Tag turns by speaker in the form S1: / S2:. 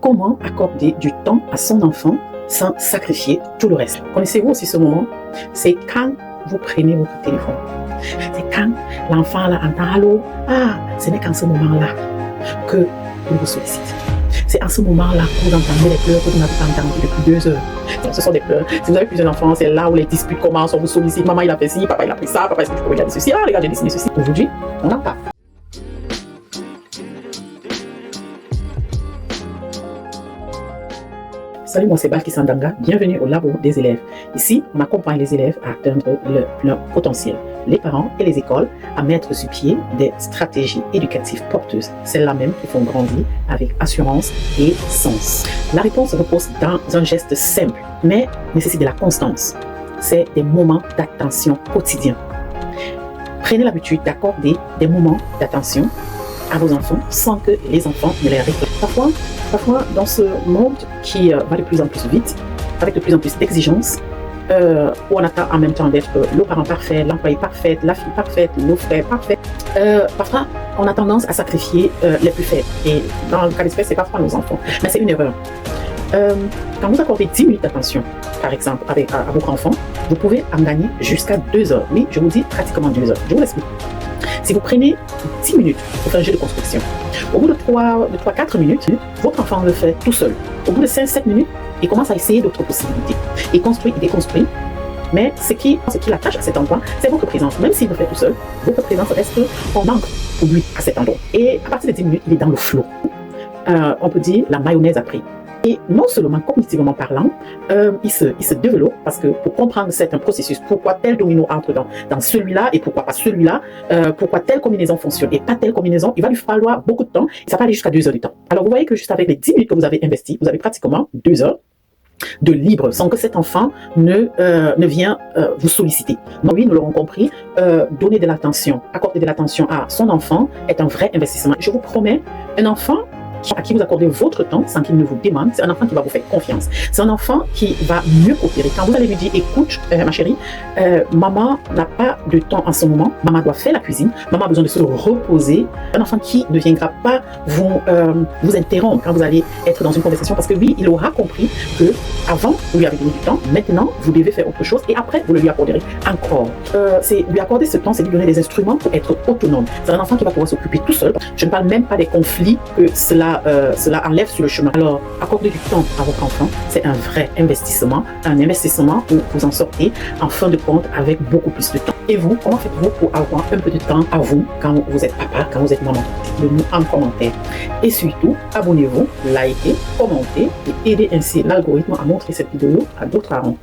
S1: Comment accorder du temps à son enfant sans sacrifier tout le reste? Connaissez-vous aussi ce moment? C'est quand vous prenez votre téléphone. C'est quand l'enfant là entend « Allô ». Ah, ce n'est qu'en ce moment-là qu'il vous sollicite. C'est en ce moment-là que vous entendez les pleurs que vous n'avez pas entendues depuis 2 heures. Ce sont des pleurs. Si vous avez plusieurs enfants, c'est là où les disputes commencent. On vous sollicite. Maman, il a fait ci, papa, il a fait ça. Papa, est-ce que tu peux regarder ceci? Ah, regarde, j'ai dessiné ceci. Aujourd'hui, on en parle. Salut, moi c'est Balki Sandanga, bienvenue au labo des élèves. Ici, on accompagne les élèves à atteindre leur potentiel, les parents et les écoles à mettre sur pied des stratégies éducatives porteuses, celles-là même qui font grandir avec assurance et sens. La réponse repose dans un geste simple, mais nécessite de la constance. C'est des moments d'attention quotidiens. Prenez l'habitude d'accorder des moments d'attention à vos enfants sans que les enfants ne les réclament. Parfois, dans ce monde qui va de plus en plus vite, avec de plus en plus d'exigences, où on attend en même temps d'être le parent parfait, l'employé parfait, la fille parfaite, le frère parfait, parfois on a tendance à sacrifier les plus faibles. Et dans le cas d'espèce, c'est parfois nos enfants. Mais c'est une erreur. Quand vous accordez 10 minutes d'attention, par exemple, à votre enfant, vous pouvez en gagner jusqu'à 2 heures. Oui, je vous dis pratiquement 2 heures. Je vous l'explique. Si vous prenez 10 minutes pour faire un jeu de construction, au bout de 3-4 minutes, votre enfant le fait tout seul. Au bout de 5-7 minutes, il commence à essayer d'autres possibilités. Il construit, il déconstruit. Mais ce qui l'attache à cet endroit, c'est votre présence. Même s'il le fait tout seul, votre présence reste en manque pour lui à cet endroit. Et à partir de 10 minutes, il est dans le flow. On peut dire la mayonnaise a pris. Et non seulement cognitivement parlant, il se développe parce que pour comprendre certains processus, pourquoi tel domino entre dans celui-là et pourquoi pas celui-là, pourquoi telle combinaison fonctionne et pas telle combinaison, il va lui falloir beaucoup de temps et ça va aller jusqu'à 2 heures de temps. Alors vous voyez que juste avec les 10 minutes que vous avez investies, vous avez pratiquement 2 heures de libre sans que cet enfant ne vienne vous solliciter. Donc oui, nous l'aurons compris, donner de l'attention, accorder de l'attention à son enfant est un vrai investissement. Je vous promets, un enfant à qui vous accordez votre temps sans qu'il ne vous demande, c'est un enfant qui va vous faire confiance. C'est un enfant qui va mieux coopérer. Quand vous allez lui dire, écoute, ma chérie, maman n'a pas de temps en ce moment, maman doit faire la cuisine, maman a besoin de se reposer. Un enfant qui ne viendra pas vous interrompre quand vous allez être dans une conversation parce que lui, il aura compris que avant, vous lui avez donné du temps, maintenant, vous devez faire autre chose et après, vous le lui accorderez encore. C'est lui accorder ce temps, c'est lui donner des instruments pour être autonome. C'est un enfant qui va pouvoir s'occuper tout seul. Je ne parle même pas des conflits que cela enlève sur le chemin. Alors, accorder du temps à votre enfant, c'est un vrai investissement, un investissement où vous en sortez en fin de compte avec beaucoup plus de temps. Et vous, comment faites-vous pour avoir un peu de temps à vous quand vous êtes papa, quand vous êtes maman? Dites-le-nous en commentaire. Et surtout, abonnez-vous, likez, commentez et aidez ainsi l'algorithme à montrer cette vidéo à d'autres parents.